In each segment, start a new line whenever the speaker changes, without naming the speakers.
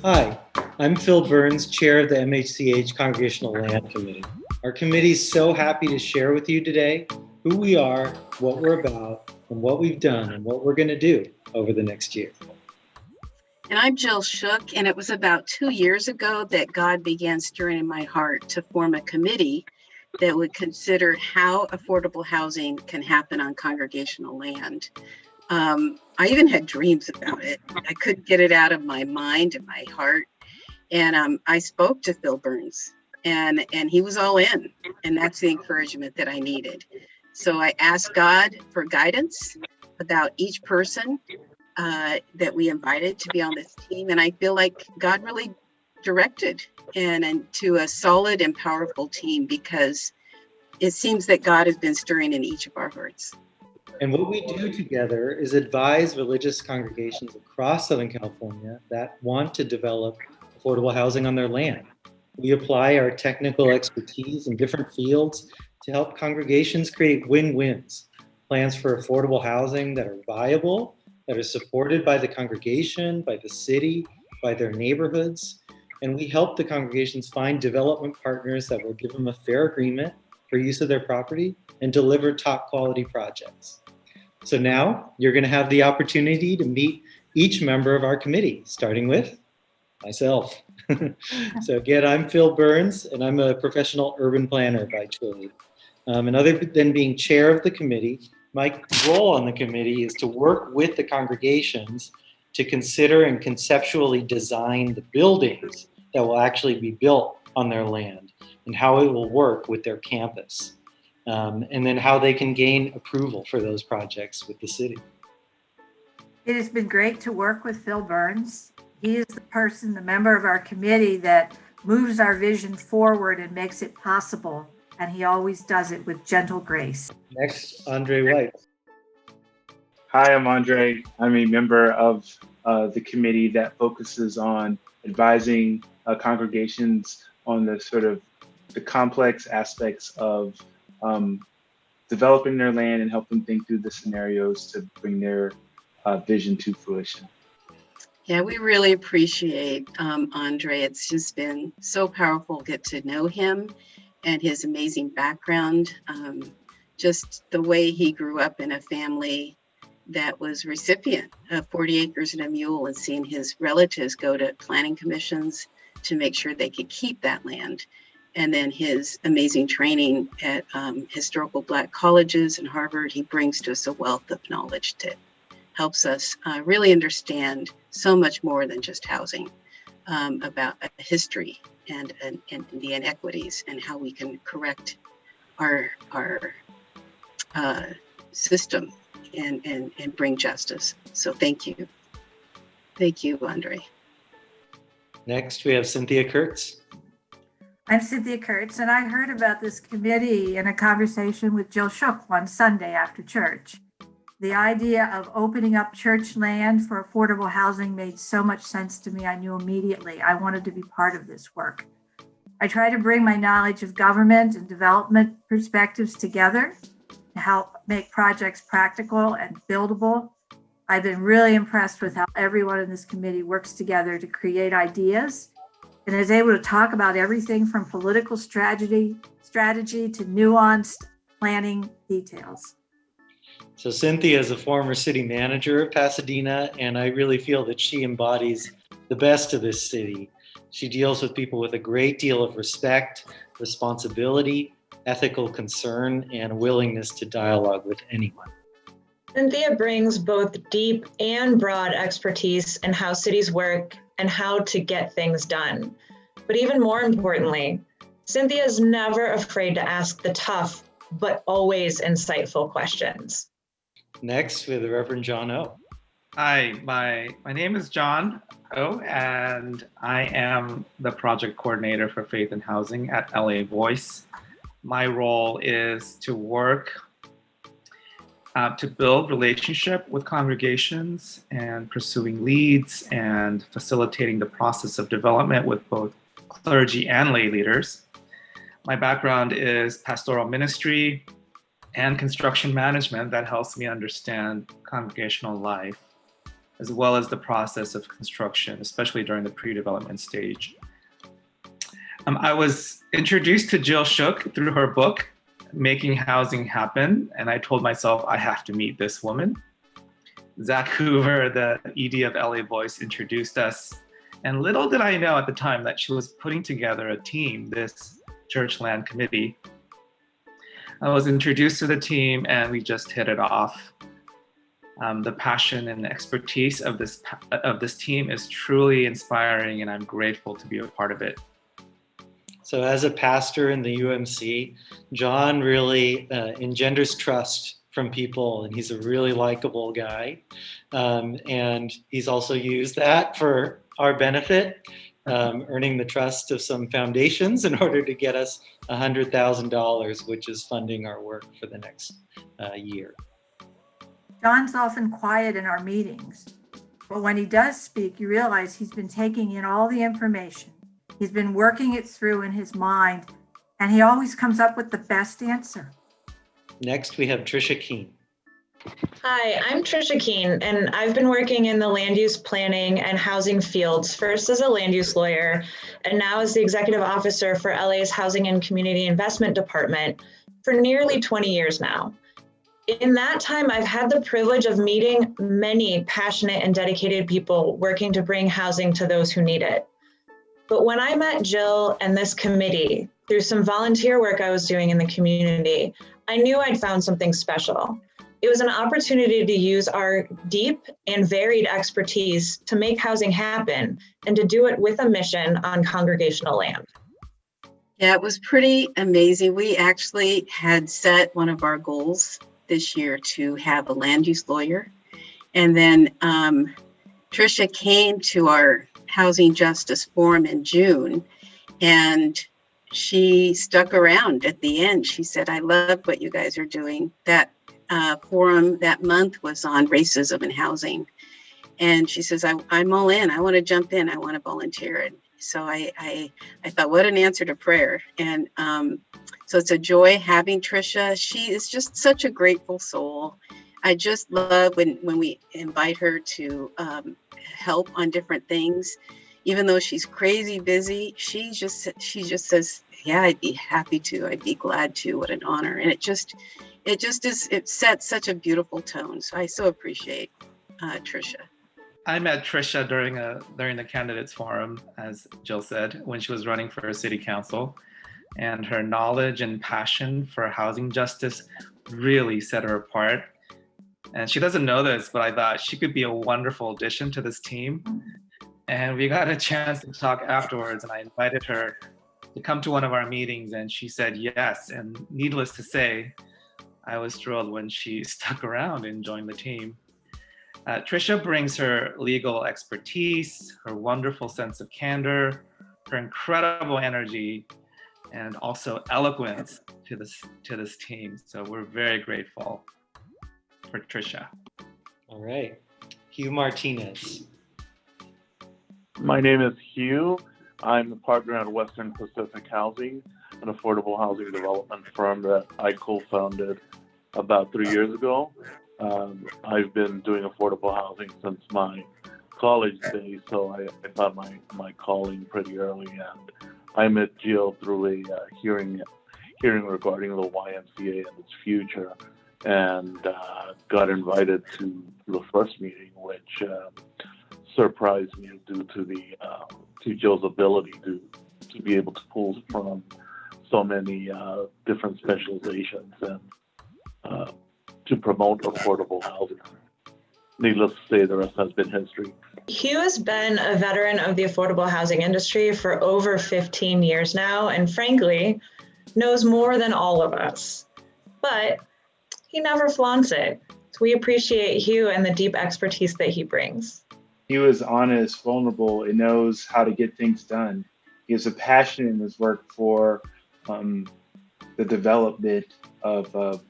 Hi, I'm Phil Burns, Chair of the MHCH Congregational Land Committee. Our committee is so happy to share with you today who we are, what we're about, and what we've done and what we're going to do over the next year.
And I'm Jill Shook, and it was about 2 years ago that God began stirring in my heart to form a committee that would consider how affordable housing can happen on congregational land. I even had dreams about it. I couldn't get it out of my mind and my heart. And I spoke to Phil Burns, and he was all in. And that's the encouragement that I needed. So I asked God for guidance about each person that we invited to be on this team. And I feel like God really directed and to a solid and powerful team, because it seems that God has been stirring in each of our hearts.
And what we do together is advise religious congregations across Southern California that want to develop affordable housing on their land. We apply our technical expertise in different fields to help congregations create win-wins, plans for affordable housing that are viable, that are supported by the congregation, by the city, by their neighborhoods. And we help the congregations find development partners that will give them a fair agreement for use of their property and deliver top quality projects. So now you're going to have the opportunity to meet each member of our committee, starting with myself. So again, I'm Phil Burns, and I'm a professional urban planner by trade. And other than being chair of the committee, my role on the committee is to work with the congregations to consider and conceptually design the buildings that will actually be built on their land and how it will work with their campus. And then how they can gain approval for those projects with the city.
It has been great to work with Phil Burns. He is the person, the member of our committee that moves our vision forward and makes it possible. And he always does it with gentle grace.
Next, Andre White.
Hi, I'm Andre. I'm a member of the committee that focuses on advising congregations on the complex aspects of developing their land and help them think through the scenarios to bring their vision to fruition.
Yeah, we really appreciate Andre. It's just been so powerful to get to know him and his amazing background. Just the way he grew up in a family that was recipient of 40 acres and a mule, and seeing his relatives go to planning commissions to make sure they could keep that land. And then his amazing training at historical Black colleges and Harvard, he brings to us a wealth of knowledge that helps us really understand so much more than just housing, about a history and the inequities and how we can correct our system and bring justice. So thank you. Thank you, Andre.
Next, we have Cynthia Kurtz.
I'm Cynthia Kurtz, and I heard about this committee in a conversation with Jill Shook one Sunday after church. The idea of opening up church land for affordable housing made so much sense to me. I knew immediately I wanted to be part of this work. I try to bring my knowledge of government and development perspectives together to help make projects practical and buildable. I've been really impressed with how everyone in this committee works together to create ideas and is able to talk about everything from political strategy to nuanced planning details.
So Cynthia is a former city manager of Pasadena, and I really feel that she embodies the best of this city. She deals with people with a great deal of respect, responsibility, ethical concern, and a willingness to dialogue with anyone.
Cynthia brings both deep and broad expertise in how cities work and how to get things done. But even more importantly, Cynthia is never afraid to ask the tough, but always insightful questions.
Next, we have the Reverend John O.
Hi, my name is John O, and I am the project coordinator for Faith and Housing at LA Voice. My role is to work to build relationship with congregations and pursuing leads and facilitating the process of development with both clergy and lay leaders. My background is pastoral ministry and construction management that helps me understand congregational life. as well as the process of construction, especially during the pre-development stage. I was introduced to Jill Shook through her book, Making Housing Happen, and I told myself I have to meet this woman. Zach Hoover, the ED of LA Voice, introduced us, and little did I know at the time that she was putting together a team, this church land committee. I was introduced to the team and we just hit it off. The passion and expertise of this team is truly inspiring, and I'm grateful to be a part of it.
So as a pastor in the UMC, John really engenders trust from people, and he's a really likable guy. And he's also used that for our benefit, earning the trust of some foundations in order to get us $100,000, which is funding our work for the next year.
John's often quiet in our meetings, but when he does speak, you realize he's been taking in all the information. He's been working it through in his mind, and he always comes up with the best answer.
Next, we have Tricia Keene.
Hi, I'm Tricia Keene, and I've been working in the land use planning and housing fields, first as a land use lawyer, and now as the executive officer for LA's Housing and Community Investment Department for nearly 20 years now. In that time, I've had the privilege of meeting many passionate and dedicated people working to bring housing to those who need it. But when I met Jill and this committee through some volunteer work I was doing in the community, I knew I'd found something special. It was an opportunity to use our deep and varied expertise to make housing happen and to do it with a mission on congregational land.
Yeah, it was pretty amazing. We actually had set one of our goals this year to have a land use lawyer. And then Tricia came to our Housing Justice Forum in June, and she stuck around at the end. She said, I love what you guys are doing. That forum that month was on racism in housing. And she says, I'm all in. I want to jump in. I want to volunteer. And so I thought, what an answer to prayer. And so it's a joy having Tricia. She is just such a grateful soul. I just love when we invite her to help on different things. Even though she's crazy busy, she just says, yeah, I'd be happy to. I'd be glad to. What an honor. And it sets such a beautiful tone. So I so appreciate Tricia.
I met Tricia during the candidates forum, as Jill said, when she was running for city council, and her knowledge and passion for housing justice really set her apart. And she doesn't know this, but I thought she could be a wonderful addition to this team. And we got a chance to talk afterwards, and I invited her to come to one of our meetings, and she said yes. And needless to say, I was thrilled when she stuck around and joined the team. Tricia brings her legal expertise, her wonderful sense of candor, her incredible energy, and also eloquence to this team. So we're very grateful for Tricia.
All right, Hugh Martinez.
My name is Hugh. I'm the partner at Western Pacific Housing, an affordable housing development firm that I co-founded about 3 years ago. I've been doing affordable housing since my college days, so I found my calling pretty early. And I met Jill through a hearing regarding the YMCA and its future, and got invited to the first meeting, which surprised me due to Jill's ability to be able to pull from so many different specializations and to promote affordable housing. Needless to say, the rest has been history.
Hugh has been a veteran of the affordable housing industry for over 15 years now, and frankly, knows more than all of us. But he never flaunts it. So we appreciate Hugh and the deep expertise that he brings.
Hugh is honest, vulnerable, and knows how to get things done. He has a passion in his work for the development of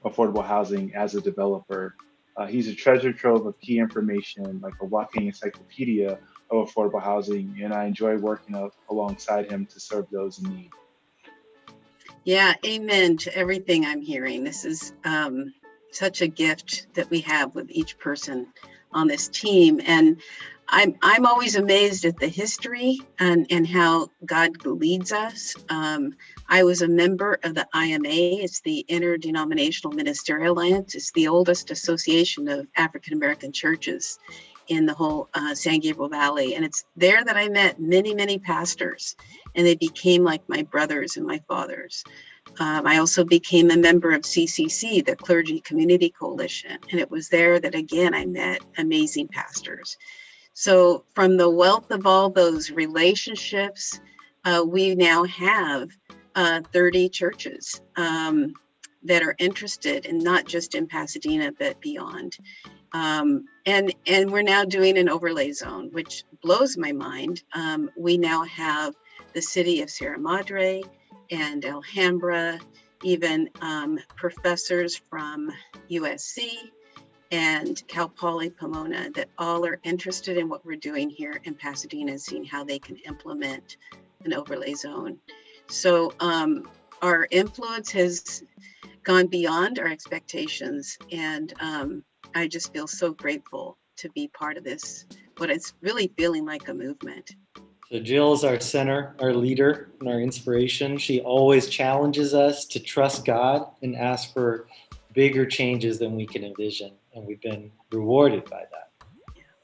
affordable housing as a developer. He's a treasure trove of key information, like a walking encyclopedia of affordable housing, and I enjoy working alongside him to serve those in need.
Yeah, amen to everything I'm hearing. This is such a gift that we have with each person on this team. And I'm always amazed at the history and how God leads us. I was a member of the IMA. It's the Interdenominational Ministerial Alliance. It's the oldest association of African American churches in the whole San Gabriel Valley. And it's there that I met many, many pastors, and they became like my brothers and my fathers. I also became a member of CCC, the Clergy Community Coalition. And it was there that, again, I met amazing pastors. So from the wealth of all those relationships, we now have 30 churches that are interested, and not just in Pasadena, but beyond. And we're now doing an overlay zone, which blows my mind. We now have the city of Sierra Madre and Alhambra, even professors from USC and Cal Poly Pomona that all are interested in what we're doing here in Pasadena, seeing how they can implement an overlay zone. So our influence has gone beyond our expectations, and I just feel so grateful to be part of this, what it's really feeling like a movement.
So Jill is our center, our leader, and our inspiration. She always challenges us to trust God and ask for bigger changes than we can envision, and we've been rewarded by that.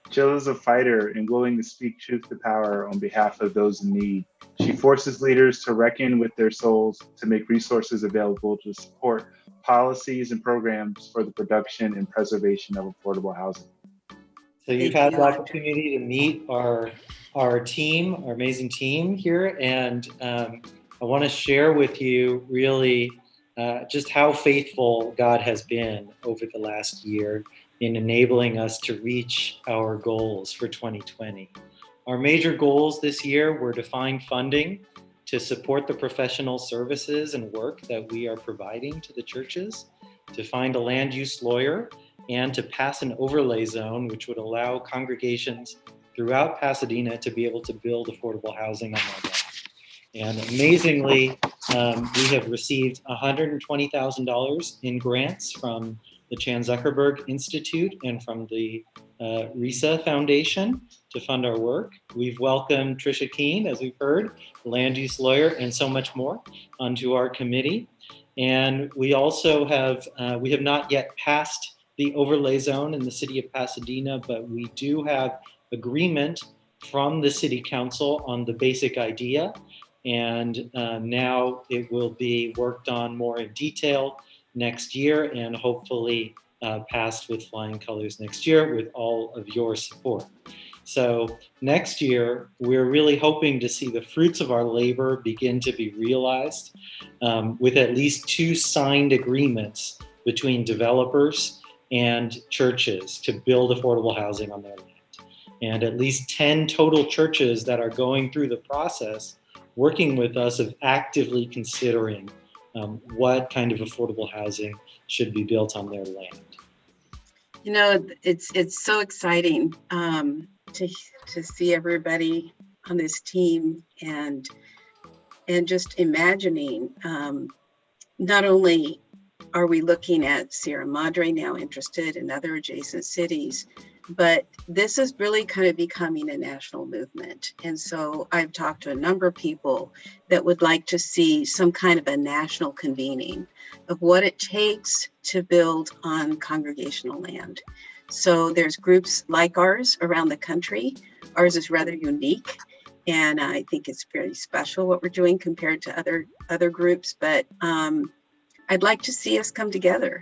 Jill is a fighter and willing to speak truth to power on behalf of those in need. She forces leaders to reckon with their souls, to make resources available to support policies and programs for the production and preservation of affordable housing.
So you've had the opportunity to meet our team, our amazing team here, and I want to share with you really just how faithful God has been over the last year in enabling us to reach our goals for 2020. Our major goals this year were to find funding to support the professional services and work that we are providing to the churches, to find a land use lawyer, and to pass an overlay zone, which would allow congregations throughout Pasadena to be able to build affordable housing on their land. And amazingly, we have received $120,000 in grants from the Chan Zuckerberg Institute and from the RISA Foundation to fund our work. We've welcomed Tricia Keene, as we've heard, land use lawyer, and so much more onto our committee. And we also have not yet passed the overlay zone in the city of Pasadena, but we do have agreement from the city council on the basic idea. And now it will be worked on more in detail next year, and hopefully passed with flying colors next year with all of your support. So next year, we're really hoping to see the fruits of our labor begin to be realized with at least 2 signed agreements between developers and churches to build affordable housing on their land. And at least 10 total churches that are going through the process working with us of actively considering what kind of affordable housing should be built on their land.
You know, it's so exciting to see everybody on this team and just imagining. Not only are we looking at Sierra Madre now interested in other adjacent cities, but this is really kind of becoming a national movement. And so I've talked to a number of people that would like to see some kind of a national convening of what it takes to build on congregational land. So there's groups like ours around the country. Ours is rather unique, and I think it's very special what we're doing compared to other groups. But I'd like to see us come together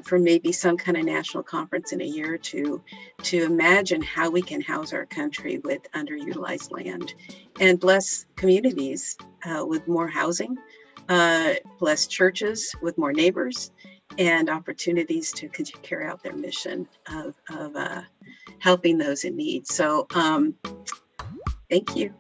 for maybe some kind of national conference in a year or two to imagine how we can house our country with underutilized land and bless communities with more housing, bless churches with more neighbors and opportunities to carry out their mission of helping those in need. So thank you.